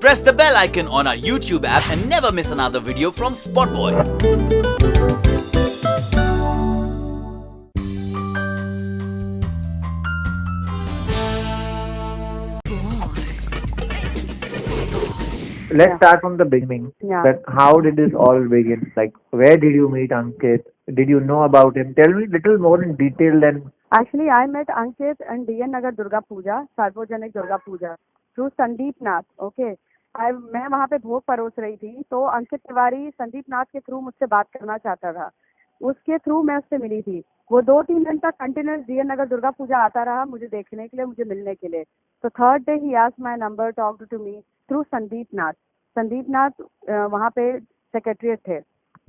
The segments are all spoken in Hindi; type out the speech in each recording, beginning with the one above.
Press the bell icon on our YouTube app and never miss another video from SpotboyE. Let's start from the beginning. Yeah. That how did this all begin? Like, where did you meet Ankit? Did you know about him? Tell me little more in detail than. Actually, I met Ankit and DN Nagar Durga Puja, सार्वजनिक दुर्गा पूजा, through संदीप नाथ. Okay. मैं वहाँ पे भोग परोस रही थी, तो अंकित तिवारी संदीप नाथ के थ्रू मुझसे बात करना चाहता था. उसके थ्रू मैं उससे मिली थी. वो 2-3 दिन तक कंटिन्यूस DN नगर दुर्गा पूजा आता रहा मुझे देखने के लिए, मुझे मिलने के लिए. तो third day he asked my number, talked to me through Sandeep Nath. Sandeep Nath वहाँ पे सेक्रेटरी थे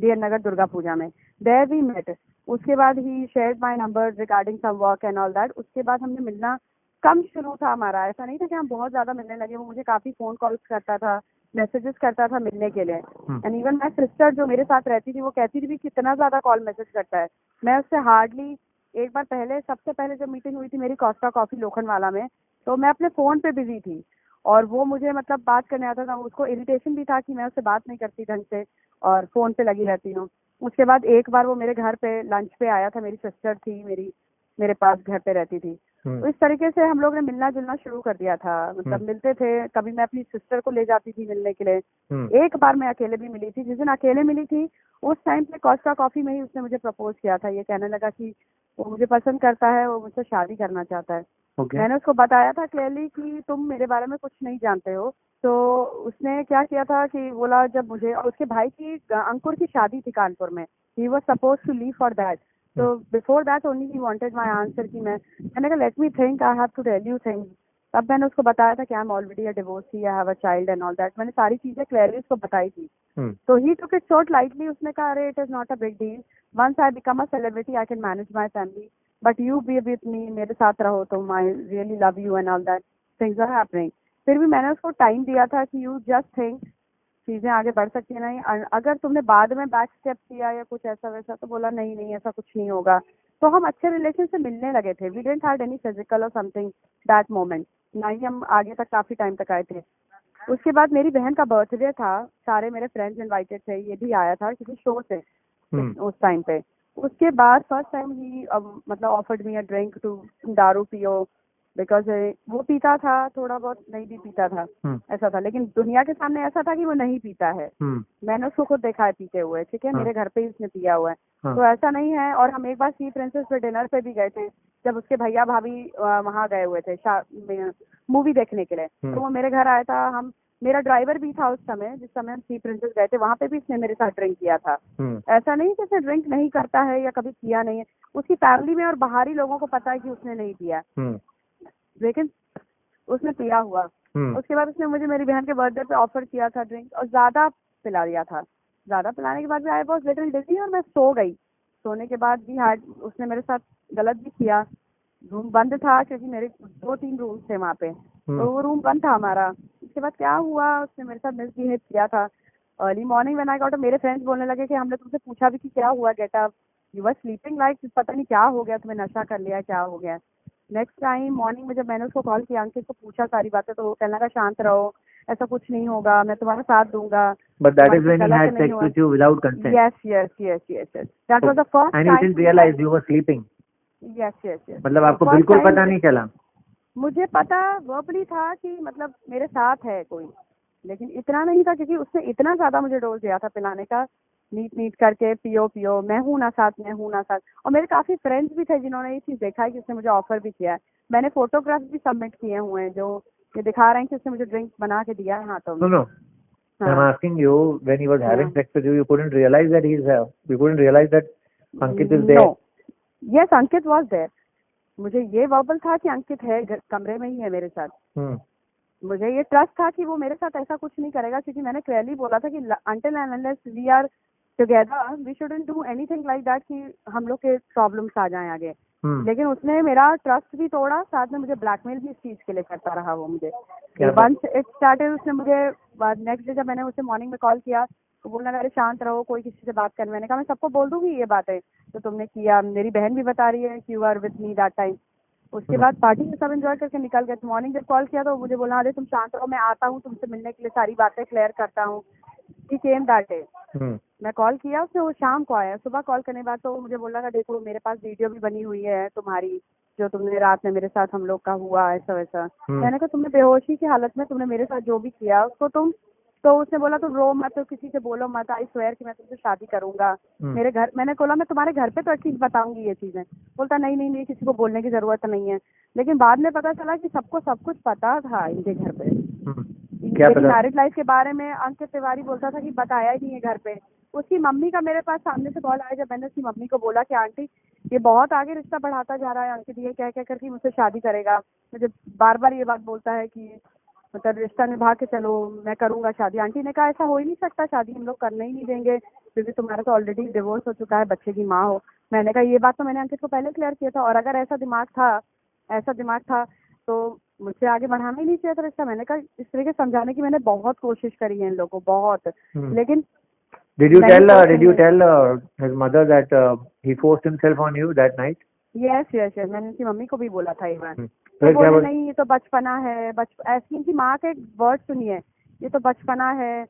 DN नगर दुर्गा पूजा में. There we met. उसके बाद he shared my number regarding some work and all that. उसके बाद हमने मिलना कम शुरू था हमारा. ऐसा नहीं था कि हम बहुत ज्यादा मिलने लगे. वो मुझे काफी फोन कॉल्स करता था, मैसेजेस करता था मिलने के लिए. एंड इवन माय सिस्टर जो मेरे साथ रहती थी वो कहती थी भी कितना ज्यादा कॉल मैसेज करता है. मैं उससे हार्डली एक बार पहले, सबसे पहले जब मीटिंग हुई थी मेरी कोस्टा कॉफी लोखंडवाला में, तो मैं अपने फोन पे बिजी थी और वो मुझे मतलब बात करने आता था. उसको इरिटेशन भी था कि मैं उससे बात नहीं करती ढंग से और फोन पे लगी रहती हूँ. उसके बाद एक बार वो मेरे घर पे लंच पे आया था. मेरी सिस्टर थी, मेरे पास घर पे रहती थी. तो इस तरीके से हम लोग ने मिलना जुलना शुरू कर दिया था. मतलब मिलते थे. कभी मैं अपनी सिस्टर को ले जाती थी मिलने के लिए. एक बार मैं अकेले भी मिली थी. जिस दिन अकेले मिली थी उस टाइम पे कोस्टा कॉफी में ही उसने मुझे प्रपोज किया था. ये कहने लगा कि वो मुझे पसंद करता है, वो मुझसे शादी करना चाहता है. मैंने उसको बताया था क्लियरली कि तुम मेरे बारे में कुछ नहीं जानते हो. तो उसने क्या किया था कि बोला जब मुझे और उसके भाई की अंकुर की शादी थी कानपुर में. He was suppose to leave for that. तो before that only he wanted my answer कि मैंने कहा let me think, I have to tell you things. तब मैंने उसको बताया था कि I am already a divorcee, I have a child and all that. मैंने सारी चीजें क्लियरली उसको बताई थी. तो ही टुक इट सो लाइटली. उसने कहा अरे it is not a big deal. Once I become a celebrity I can manage my family, but you be with me, मेरे साथ रहो तुम, I really love you and all that things are happening. फिर भी मैंने उसको टाइम दिया था कि यू जस्ट थिंक, चीजें आगे बढ़ सकती है. नहीं अगर तुमने बाद में बैक स्टेप किया या कुछ ऐसा वैसा, तो बोला नहीं नहीं ऐसा कुछ नहीं होगा. तो हम अच्छे रिलेशन से मिलने लगे थे. We didn't had any physical और समथिंग दैट मोमेंट. ना ही हम आगे तक काफी टाइम तक आए थे. उसके बाद मेरी बहन का बर्थडे था. सारे मेरे फ्रेंड्स इनवाइटेड थे. ये भी आया था किसी शो से उस टाइम पे. उसके बाद फर्स्ट टाइम ही मतलब offered me a drink to दारू पियो, बिकॉज वो पीता था थोड़ा बहुत, नहीं भी पीता था. ऐसा था. लेकिन दुनिया के सामने ऐसा था कि वो नहीं पीता है. मैंने उसको खुद देखा है पीते हुए. ठीक है. मेरे घर पे ही उसने पिया हुआ है. तो ऐसा नहीं है. और हम एक बार सी प्रिंसेस पे डिनर पे भी गए थे जब उसके भैया भाभी वहाँ गए हुए थे मूवी देखने के लिए. तो वो मेरे घर आया था. मेरा ड्राइवर भी था उस समय, जिस समय हम सी प्रिंसेस गए थे. वहाँ पे भी उसने मेरे साथ ड्रिंक किया था. ऐसा नहीं कि उसने ड्रिंक नहीं करता है या कभी किया नहीं है. उसकी फैमिली में और बाहरी लोगों को पता है कि उसने नहीं पिया, लेकिन उसने पिया हुआ. उसके बाद उसने मुझे मेरी बहन के बर्थडे पे ऑफर किया था ड्रिंक और ज्यादा पिला दिया था. ज्यादा पिलाने के बाद भी आई वाज लिटिल डिजी और मैं सो गई. सोने के बाद भी उसने मेरे साथ गलत भी किया. रूम बंद था क्योंकि मेरे 2-3 रूम थे वहाँ पे. तो वो रूम बंद था हमारा. उसके बाद क्या हुआ, उसने मेरे साथ मिसबिहेव किया था. Early morning when I got, मेरे फ्रेंड्स बोलने लगे कि हमने तुमसे पूछा भी कि क्या हुआ, get up, you were sleeping like, पता नहीं क्या हो गया, तुम्हें नशा कर लिया, क्या हो गया. नेक्स्ट टाइम मॉर्निंग में जब मैंने उसको कॉल किया, अंकित को पूछा सारी बातें, तो वो कहने लगा शांत रहो, ऐसा कुछ नहीं होगा, मैं तुम्हारा साथ दूंगा. But that is when he had sex with you without consent. Yes. That was the first time. And you didn't realize you were sleeping. Yes. मतलब आपको बिल्कुल पता नहीं चला. मुझे पता वर्बली था कि मतलब मेरे साथ है कोई, लेकिन इतना नहीं था क्योंकि उसने इतना ज्यादा मुझे डोज दिया था पिलाने का. नीट करके पियो, मैं हूँ ना साथ. और मेरे काफी फ्रेंड्स भी थे जिन्होंने ये चीज देखा है कि उसने मुझे ऑफर भी किया है. मैंने फोटोग्राफ भी सबमिट किए हुए हैं जो ये दिखा रहे हैं कि उसने मुझे ड्रिंक बना के दिया है हाथों में. No. I'm asking you, when he was having sex with you, you couldn't realize that you couldn't realize that Ankit is there. No. Yes, Ankit was there. मुझे ये वर्बल था कि अंकित है, कमरे में ही है मेरे साथ. मुझे ये ट्रस्ट था कि वो मेरे साथ ऐसा कुछ नहीं करेगा, क्योंकि मैंने क्लियरली बोला था कि until and unless we are together we shouldn't do anything like that कि हम लोग के प्रॉब्लम्स आ जाएं आगे. लेकिन उसने मेरा ट्रस्ट भी तोड़ा, साथ में मुझे ब्लैकमेल भी इस चीज के लिए करता रहा. वो मुझे वंस इट स्टार्टेड, उसने मुझे नेक्स्ट डे जब मैंने उसे मॉर्निंग में कॉल किया तो बोलने लगा शांत रहो, कोई किसी से बात करने. मैंने कहा मैं सबको बोल दूंगी ये बातें तो तुमने किया. मेरी बहन भी बता रही है कि you are with me that time. उसके बाद पार्टी में सब एंजॉय करके निकल गए। मॉर्निंग जब कॉल किया तो मुझे बोला अरे तुम शांत रहो, मैं आता हूँ तुमसे मिलने के लिए, सारी बातें क्लियर करता हूँ। ही केम दैट डे। मैं कॉल किया उसने, वो शाम को आया। सुबह कॉल करने के बाद तो वो मुझे बोला था देखो मेरे पास वीडियो भी बनी हुई है तुम्हारी, जो तुमने रात में मेरे साथ हम लोग का हुआ ऐसा वैसा। मैंने कहा तुमने बेहोशी की हालत में तुमने मेरे साथ जो भी किया उसको तुम, तो उसने बोला तुम रो मत, तो किसी से बोलो मत, आई स्वेयर कि मैं तुमसे शादी करूंगा। मेरे घर, मैंने बोला मैं तुम्हारे घर पे तो एटलीस्ट बताऊंगी ये चीजें। बोलता नहीं नहीं नहीं, किसी को बोलने की जरूरत नहीं है। लेकिन बाद में पता चला कि सबको सब कुछ पता था इनके घर पे। क्या मेरी पता? मैरिड लाइफ के बारे में अंकित तिवारी बोलता था कि बताया ही नहीं है घर पे। उसकी मम्मी का मेरे पास सामने से कॉल आया जब मैंने उसकी मम्मी को बोला कि आंटी ये बहुत आगे रिश्ता बढ़ाता जा रहा है, अंकित ये कह कह करके मुझसे शादी करेगा, मुझे बार बार ये बात बोलता है कि मतलब रिश्ता निभा के चलो, मैं करूंगा शादी। आंटी ने कहा ऐसा हो ही नहीं सकता, शादी हम लोग करने ही नहीं देंगे क्योंकि तुम्हारा तो ऑलरेडी डिवोर्स हो चुका है, बच्चे की माँ हो। मैंने कहा ये बात तो मैंने अंकित को पहले क्लियर किया था, और अगर ऐसा दिमाग था तो मुझसे आगे बढ़ाना ही नहीं चाहिए था रिश्ता। मैंने कहा इस तरीके समझाने की मैंने बहुत कोशिश करी है इन लोगों को, बहुत। लेकिन Did you tell his mother that he forced himself on you that night? Yes yes yes, मैंने उनकी मम्मी को भी बोला था ये बात। फिर तो क्या बोले नहीं ये तो बचपना है, ऐसी इनकी माँ का एक वर्ड सुनिए, ये तो बचपना है,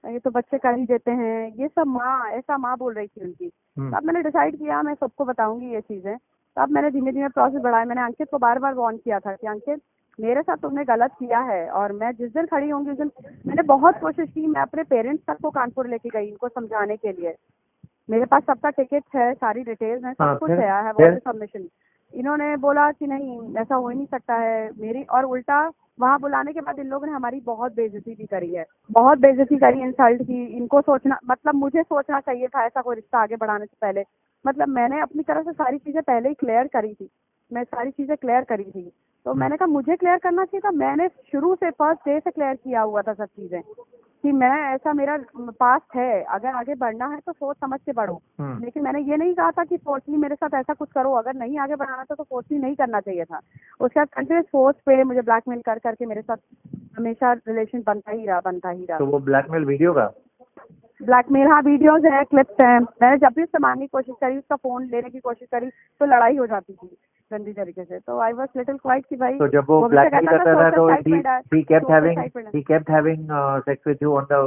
ये तो बच्चे कर ही देते हैं, ये सब माँ, ऐसा माँ बोल रही थी उनकी। तब मैंने डिसाइड किया मैं सबको बताऊंगी ये चीजें। तब मैंने धीमे धीमे प्रोसेस बढ़ाया। मैंने अंकित को बार बार वार्न किया था कि अंकित मेरे साथ तुमने गलत किया है, और मैं जिस दिन खड़ी होंगी उस दिन, मैंने बहुत कोशिश की, मैं अपने पेरेंट्स तक को कानपुर लेके गई इनको समझाने के लिए। मेरे पास सबका टिकट है, सारी डिटेल्स है, सब कुछ है, I have all the submission. इन्होंने बोला कि नहीं ऐसा हो ही नहीं सकता है मेरी, और उल्टा वहाँ बुलाने के बाद इन लोगों ने हमारी बहुत बेइज्जती भी करी है, बहुत बेइज्जती करी, इंसल्ट की। इनको सोचना, मतलब मुझे सोचना चाहिए था ऐसा कोई रिश्ता आगे बढ़ाने से पहले। मतलब मैंने अपनी तरफ से सारी चीजें पहले ही क्लियर करी थी, मैं सारी चीजें क्लियर करी थी। तो मैंने कहा मुझे क्लियर करना चाहिए था, मैंने शुरू से फर्स्ट डे से क्लियर किया हुआ था सब चीजें कि मैं ऐसा, मेरा पास्ट है, अगर आगे बढ़ना है तो सोच समझ के बढ़ो। लेकिन मैंने ये नहीं कहा था कि फोर्सली मेरे साथ ऐसा कुछ करो, अगर नहीं आगे बढ़ाना था तो फोर्सली नहीं करना चाहिए था। उसके बाद कंटिन्यूस फोर्स पे मुझे ब्लैकमेल कर करके मेरे साथ हमेशा रिलेशन बनता ही रहा। तो वो ब्लैकमेल वीडियो का ब्लैकमेल, हाँ वीडियोज है, क्लिप्स हैं। मैंने जब भी उससे मांगने की कोशिश करी, उसका फोन लेने की कोशिश करी तो लड़ाई हो जाती थी गंदी तरीके से। तो आई वाज लिटिल क्वाइट कि भाई, तो जब वो ब्लैकमेल करता था तो he kept having sex with you on the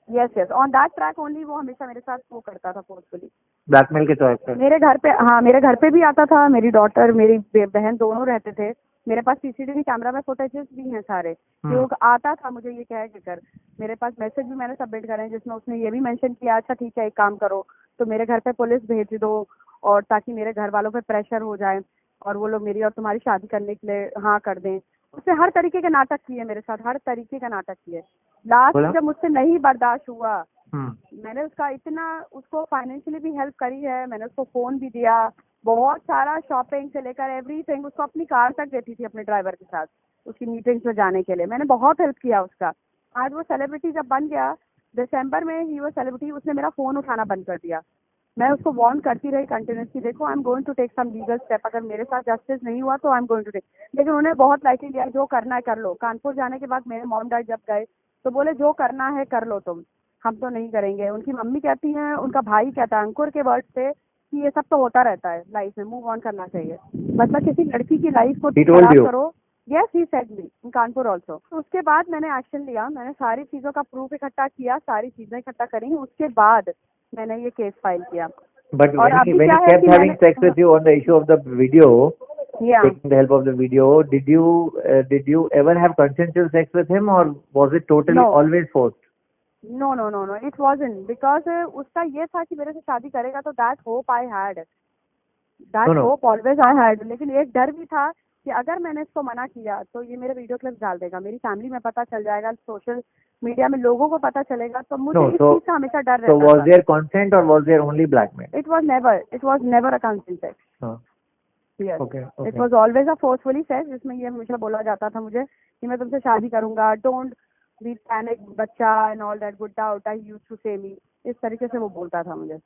yes on that track only. वो हमेशा मेरे साथ वो करता था फोर्सफुली, ब्लैकमेल के ट्रैक पे। मेरे घर पे, हाँ मेरे घर पे भी आता था। मेरी डॉटर, मेरी बहन दोनों रहते थे। मेरे पास सीसीटीवी कैमरा में फुटेजेस भी हैं सारे, जो आता था मुझे ये कह के कर। मेरे पास मैसेज भी मैंने सबमिट करे हैं जिसमें उसने ये भी मेंशन किया अच्छा ठीक है एक काम करो तो मेरे घर पे पुलिस भेज दो, और ताकि मेरे घर वालों पे प्रेशर हो जाए और वो लोग मेरी और तुम्हारी शादी करने के लिए हाँ कर दें। उसने हर तरीके के नाटक किए मेरे साथ, हर तरीके का नाटक किए। लास्ट जब मुझसे नहीं बर्दाश्त हुआ, मैंने उसको फाइनेंशियली भी हेल्प करी है, मैंने उसको फोन भी दिया, बहुत सारा शॉपिंग से लेकर एवरीथिंग, उसको अपनी कार तक देती थी अपने ड्राइवर के साथ उसकी मीटिंग्स में जाने के लिए। मैंने बहुत हेल्प किया उसका। आज वो सेलिब्रिटी जब बन गया, दिसंबर में ही वो सेलिब्रिटी, उसने मेरा फोन उठाना बंद कर दिया। मैं उसको वार्न करती रही कंटिन्यूसली, देखो I am going to take some legal step, अगर मेरे साथ जस्टिस नहीं हुआ तो I am going to take. लेकिन उन्हें बहुत लाइटली लिया, जो करना है कर लो। कानपुर जाने के बाद मेरे मॉम डैड जब गए तो बोले जो करना है कर लो तुम, हम तो नहीं करेंगे। उनकी मम्मी कहती है, उनका भाई कहता है अंकुर के वर्ड से कि ये सब तो होता रहता है लाइफ में, मूव ऑन करना चाहिए। मतलब किसी लड़की की लाइफ को खराब करो। Yes he said me in Kanpur also. उसके बाद मैंने एक्शन लिया, मैंने सारी चीजों का प्रूफ इकट्ठा किया, सारी चीजें इकट्ठा करी, उसके बाद मैंने ये केस फाइल किया। But when he kept having sex with you on the issue of the video, taking the help of the video, did you ever have consensual sex with him, or was it totally always forced? No, it wasn't, because उसका ये था कि मेरे से शादी करेगा तो that hope I had, hope always I had। लेकिन एक डर भी था कि अगर मैंने इसको मना किया तो ये मेरे वीडियो क्लिप डाल देगा, मेरी फैमिली में पता चल जाएगा, सोशल मीडिया में लोगों को पता चलेगा, तो मुझे इस चीज का हमेशा डर रहता था। So was there consent or was there only blackmail? It was never a consent sex. Yes. Okay. It was always a forcefully sex, जिसमें ये हमेशा बोला जाता था मुझे कि मैं तुमसे शादी करूंगा, don't be panic बच्चा and all that, गुड्डा उड्डा he used to say me, इस तरीके से वो बोलता था मुझे।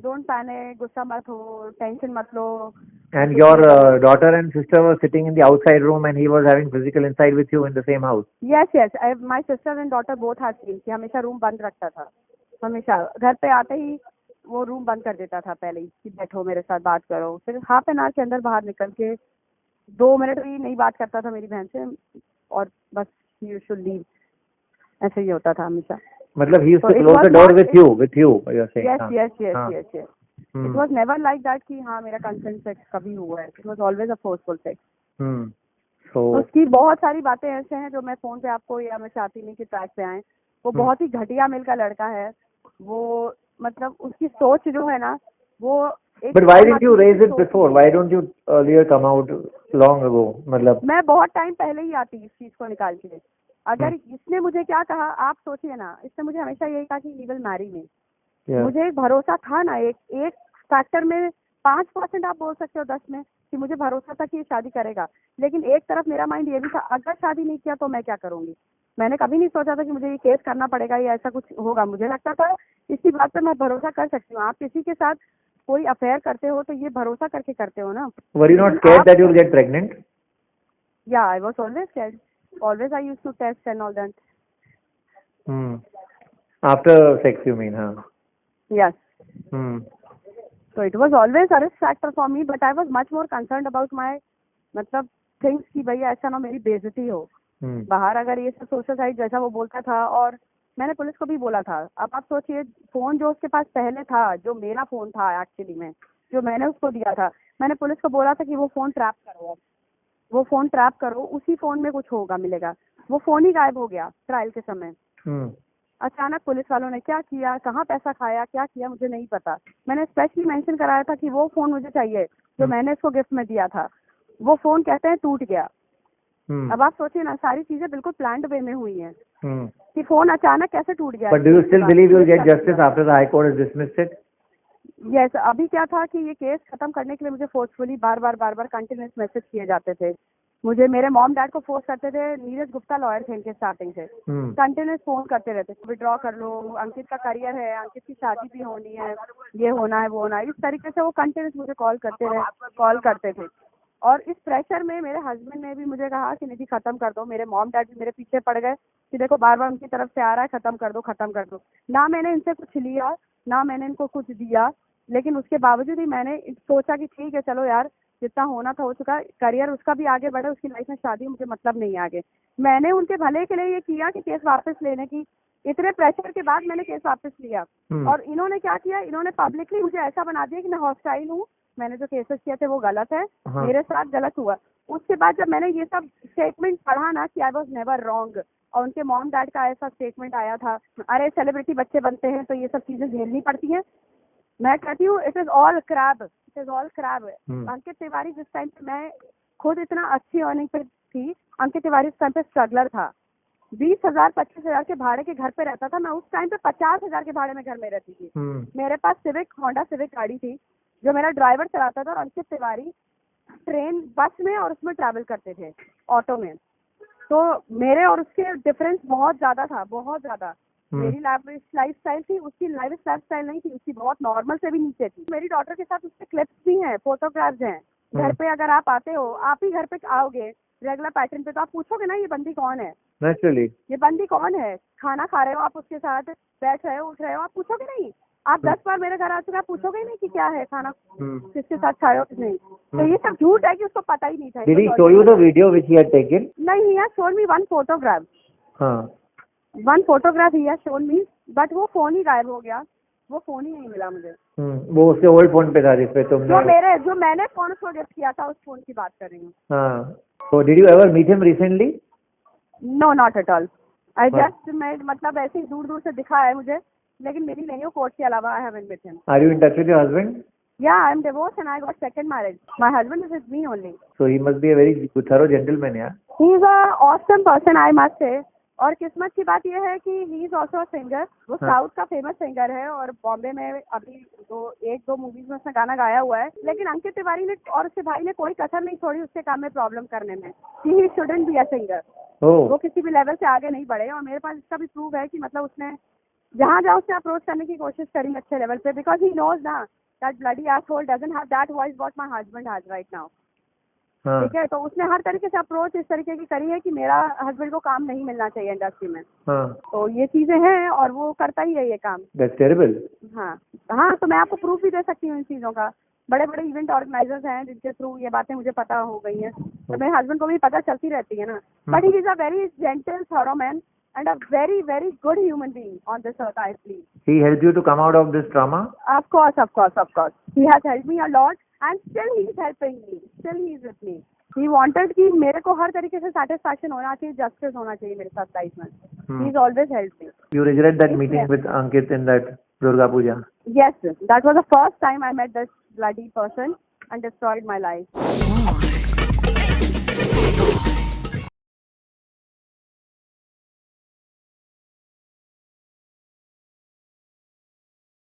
Don't panic, गुस्सा मत हो, टेंशन मत लो। And your daughter and sister were sitting in the outside room and he was having physical inside with you in the same house? Yes, my sister and daughter both had seen कि हमेशा रूम बंद रखता था, हमेशा घर पे आते ही वो रूम बंद कर देता था पहले ही कि बैठो मेरे साथ बात करो। फिर हाफ एन आवर के अंदर बाहर निकल के 2 मिनट भी नहीं बात करता था मेरी बहन से, और बस यू शुड लीव, ऐसे ही होता था हमेशा। मतलब he used to close the door with you you are saying? yes. It was never like that कि हाँ मेरा कंसेंट सेक्स कभी हुआ है। It was always a forceful sex. So उसकी बहुत सारी बातें ऐसे हैं जो मैं फोन पे आपको, या मैं चाहती नहीं कि ट्रैक पे आए। वो बहुत ही घटिया मिल का लड़का है वो, मतलब उसकी सोच जो है ना वो But why didn't you raise it before? Why don't you earlier come out long ago? मतलब मैं बहुत टाइम पहले ही आती इस चीज को निकाल के। अगर इसने मुझे क्या कहा आप सोचिए ना, इसने मुझे हमेशा यही कहा कि he will marry me. मुझे एक भरोसा था ना, एक फैक्टर में 5% आप बोल सकते हो 10 में कि मुझे भरोसा था कि ये शादी करेगा, लेकिन एक तरफ मेरा माइंड ये भी था अगर शादी नहीं किया तो मैं क्या करूंगी। मैंने कभी नहीं सोचा था कि मुझे ये केस करना पड़ेगा या ऐसा कुछ होगा। मुझे लगता था इसी बात पे मैं भरोसा कर सकती हूँ। आप किसी के साथ कोई अफेयर करते हो तो ये भरोसा करके करते हो ना। were you not scared that you'll get pregnant? Yeah, I was always scared. Always I used to test and all that. After sex you mean, huh? Yes. So it was always a risk factor for me, but I was much more concerned about my मतलब थिंग्स कि भैया ऐसा ना मेरी बेइज्जती हो बाहर। अगर ये सब सोशल साइट जैसा वो बोलता था, और मैंने पुलिस को भी बोला था। अब आप सोचिए फोन जो उसके पास पहले था, जो मेरा फोन था एक्चुअली में, जो मैंने उसको दिया था, मैंने पुलिस को बोला था कि वो फोन ट्रैप करो, वो फोन ट्रैप करो, उसी फोन में कुछ होगा मिलेगा। वो फोन ही गायब हो गया ट्रायल के समय। अचानक पुलिस वालों ने क्या किया, कहाँ पैसा खाया, क्या किया मुझे नहीं पता। मैंने स्पेशली मेंशन कराया था कि वो फोन मुझे चाहिए जो मैंने इसको गिफ्ट में दिया था। वो फोन कहते हैं टूट गया। अब आप सोचिए ना, सारी चीजें बिल्कुल प्लान्ड वे में हुई हैं कि फोन अचानक कैसे टूट गया। But do you still believe you'll get justice after the High Court has dismissed it? Yes, अभी क्या था कि ये केस खत्म करने के लिए मुझे फोर्सफुली बार बार कंटिन्यूस मैसेज किए जाते थे। मुझे मेरे मॉम डैड को फोर्स करते थे। नीरज गुप्ता लॉयर थे इनके स्टार्टिंग से, कंटिन्यूस फोन करते रहते, विड्रॉ कर लो, अंकित का करियर है, अंकित की शादी भी होनी है, ये होना है वो होना है, इस तरीके से वो कंटिन्यूस मुझे कॉल करते थे। और इस प्रेशर में मेरे हस्बैंड ने भी मुझे कहा कि निधि खत्म कर दो। मेरे मॉम डैड भी मेरे पीछे पड़ गए कि देखो बार बार उनकी तरफ से आ रहा है, खत्म कर दो। ना मैंने इनसे कुछ लिया, ना मैंने इनको कुछ दिया, लेकिन उसके बावजूद ही मैंने सोचा कि ठीक है चलो यार, जितना होना था हो चुका, करियर उसका भी आगे बढ़े, उसकी लाइफ में शादी मुझे मतलब नहीं आगे। मैंने उनके भले के लिए ये किया कि केस वापस लेने की, इतने प्रेशर के बाद मैंने केस वापस लिया। और इन्होंने क्या किया, इन्होंने पब्लिकली मुझे ऐसा बना दिया कि मैं हॉस्टाइल हूँ, मैंने जो केसेस किए थे वो गलत है, मेरे साथ गलत हुआ। उसके बाद जब मैंने ये सब स्टेटमेंट पढ़ा ना कि आई वॉज नेवर रॉन्ग, और उनके मॉम डैड का ऐसा स्टेटमेंट आया था, अरे सेलिब्रिटी बच्चे बनते हैं तो ये सब चीजें झेलनी पड़ती हैं। मैं कहती हूँ it is all crab. Ankit Tiwari जिस टाइम पे, मैं खुद इतना अच्छी अर्निंग पे थी, अंकित तिवारी उस टाइम पे स्ट्रगलर था। 20,000 25,000 के भाड़े के घर पे रहता था, मैं उस टाइम पे 50,000 के भाड़े में घर में रहती थी। मेरे पास होंडा सिविक गाड़ी थी जो मेरा ड्राइवर चलाता था, और अंकित तिवारी ट्रेन बस में और उसमें ट्रैवल करते थे, ऑटो में। तो मेरे और उसके डिफरेंस बहुत ज्यादा था, बहुत ज्यादा। मेरी लाइफ स्टाइल थी, उसकी लाइफ स्टाइल नहीं थी, उसकी बहुत नॉर्मल से भी नीचे थी। मेरी डॉटर के साथ उसके क्लिप्स भी हैं, फोटोग्राफ्स हैं घर पे। अगर आप आते हो, आप ही घर पे आओगे रेगुलर पैटर्न पे, तो आप पूछोगे ना ये बंदी कौन है, नेचुरली ये बंदी कौन है। खाना खा रहे हो आप उसके साथ, बैठ रहे हो, उठ रहे हो, आप पूछोगे नहीं। आप 10 बार मेरे घर आ चुके, आप पूछोगे ही नहीं कि क्या है खाना, किसके साथ खाए हो नहीं। तो ये सब झूठ है कि उसको पता ही नहीं था। Did he show you the video which he had taken? नहीं, he has shown me one photograph. हाँ, वन फोटोग्राफ ही है शोन मी, बट वो फोन ही गायब हो गया, वो फोन ही नहीं मिला मुझे। वो उसके ओल्ड फोन पे था जिसपे तुमने जो मैंने फोन उसको गिफ्ट किया था, उस फोन की बात कर रही हूँ। हाँ, so did you ever meet him recently? No, not at all. I just met, मतलब ऐसे ही दूर दूर से दिखा है मुझे, लेकिन मेरी नहीं हो कोर्ट के अलावा। I haven't met him. Are you in touch with your husband? Yeah, I'm divorced and I got second marriage. My husband is with me only. So he must be a very thorough gentleman, yeah. He is a awesome person, I must say. और किस्मत की बात यह है कि ही इज ऑल्सो सिंगर। वो साउथ का फेमस सिंगर है, और बॉम्बे में अभी एक दो मूवीज में उसने गाना गाया हुआ है। लेकिन अंकित तिवारी ने और उसके भाई ने कोई कसर नहीं छोड़ी उसके काम में प्रॉब्लम करने में, कि he shouldn't be a singer. वो किसी भी लेवल से आगे नहीं बढ़े, और मेरे पास इसका भी प्रूफ है कि मतलब उसने जहाँ जहाँ उसने अप्रोच करने की कोशिश करी अच्छे लेवल पे, बिकॉज ही नोज ना that bloody asshole doesn't have that voice what my husband has right now. हाँ. ठीक है, तो उसने हर तरीके से अप्रोच इस तरीके की करी है कि मेरा हस्बैंड को काम नहीं मिलना चाहिए इंडस्ट्री में. हाँ. तो ये चीजें हैं और वो करता ही है ये काम. That's terrible. हाँ हाँ, तो मैं आपको प्रूफ भी दे सकती हूँ इन चीजों का. बड़े बड़े इवेंट ऑर्गेनाइजर्स हैं जिनके थ्रू ये बातें मुझे पता हो गई हैं. तो मेरे हस्बैंड को भी पता चलती रहती है ना. But he is a very gentle thorough man and a very very good human being on this earth, I believe. He helped you to come out of this trauma? Of course. He has helped me a lot and still he is helping me. Still he is with me. He wanted कि मेरे को हर तरीके से satisfaction होना चाहिए, justice होना चाहिए मेरे साथ लाइफ में. He has always helped me. You regret that meeting with Ankit in that Durga Puja? Yes, that was the first time I met this bloody person and destroyed my life.